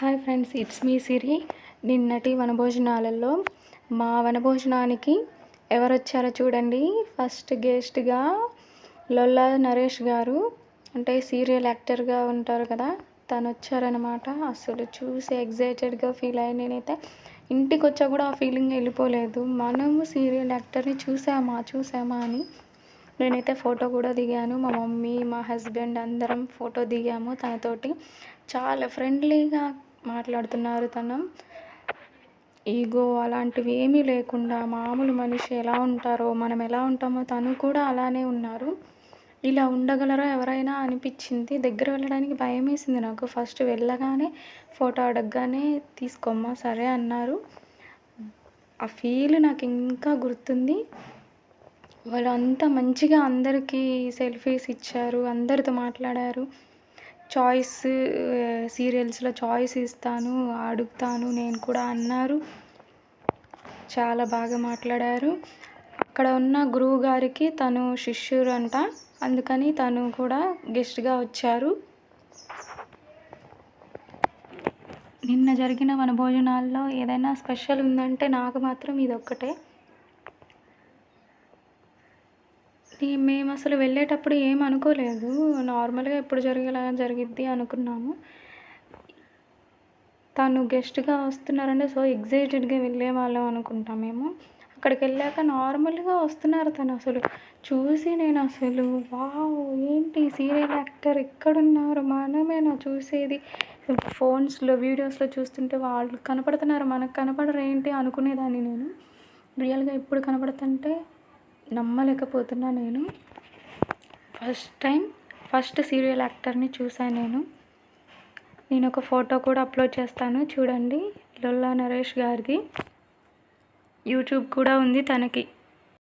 Hi friends, it's me సిరి. నిన్నటి వనభోజనాలలో మా వనభోజనానికి ఎవరొచ్చారో చూడండి. ఫస్ట్ గెస్ట్గా లొల్లా నరేష్ గారు, అంటే సీరియల్ యాక్టర్గా ఉంటారు కదా, తను వచ్చారనమాట. అసలు చూసి ఎగ్జైటెడ్గా ఫీల్ అయ్యి నేనైతే ఇంటికి వచ్చా కూడా ఆ ఫీలింగ్ వెళ్ళిపోలేదు. మనము సీరియల్ యాక్టర్ని చూసామా అని నేనైతే ఫోటో కూడా దిగాను. మా మమ్మీ, మా హస్బెండ్ అందరం ఫోటో దిగాము తనతోటి. చాలా ఫ్రెండ్లీగా మాట్లాడుతున్నారు. తను ఈగో అలాంటివి ఏమీ లేకుండా మామూలు మనిషి ఎలా ఉంటారో, మనం ఎలా ఉంటామో తను కూడా అలానే ఉన్నారు. ఇలా ఉండగలరా ఎవరైనా అనిపించింది. దగ్గర వెళ్ళడానికి భయం వేసింది నాకు. ఫస్ట్ వెళ్ళగానే ఫోటో అడగగానే తీసుకోమ్మా సరే అన్నారు. ఆ ఫీల్ నాకు ఇంకా గుర్తుంది. వాళ్ళు అంత మంచిగా అందరికీ సెల్ఫీస్ ఇచ్చారు, అందరితో మాట్లాడారు. సీరియల్స్లో చాయిస్ ఇస్తాను, అడుగుతాను నేను కూడా అన్నారు. చాలా బాగా మాట్లాడారు. అక్కడ ఉన్న గురువు గారికి తను శిష్యుడు అంట, అందుకని తను కూడా గెస్ట్గా వచ్చారు. నిన్న జరిగిన వనభోజనాల్లో ఏదైనా స్పెషల్ ఉందంటే నాకు మాత్రం ఇదొక్కటే. మేము అసలు వెళ్ళేటప్పుడు ఏం అనుకోలేదు. నార్మల్గా ఎప్పుడు జరిగేలా జరిగిద్ది అనుకున్నాము. తను గెస్ట్గా వస్తున్నారంటే సో ఎగ్జైటెడ్గా వెళ్ళేవాళ్ళం అనుకుంటాం మేము. అక్కడికి వెళ్ళాక నార్మల్గా వస్తున్నారు. తను అసలు చూసి నేను అసలు వావ్, ఏంటి సీరియల్ యాక్టర్ ఎక్కడున్నారు, మనమేనా చూసేది. ఫోన్స్లో వీడియోస్లో చూస్తుంటే వాళ్ళు కనపడుతున్నారు, మనకు కనపడరు ఏంటి అనుకునేదాన్ని నేను. రియల్గా ఇప్పుడు కనపడుతుంటే నమ్మలేకపోతున్నా నేను. ఫస్ట్ సీరియల్ యాక్టర్ని చూశాను నేను ఒక ఫోటో కూడా అప్లోడ్ చేస్తాను చూడండి. లొల్లా నరేష్ గారిది యూట్యూబ్ కూడా ఉంది తనకి.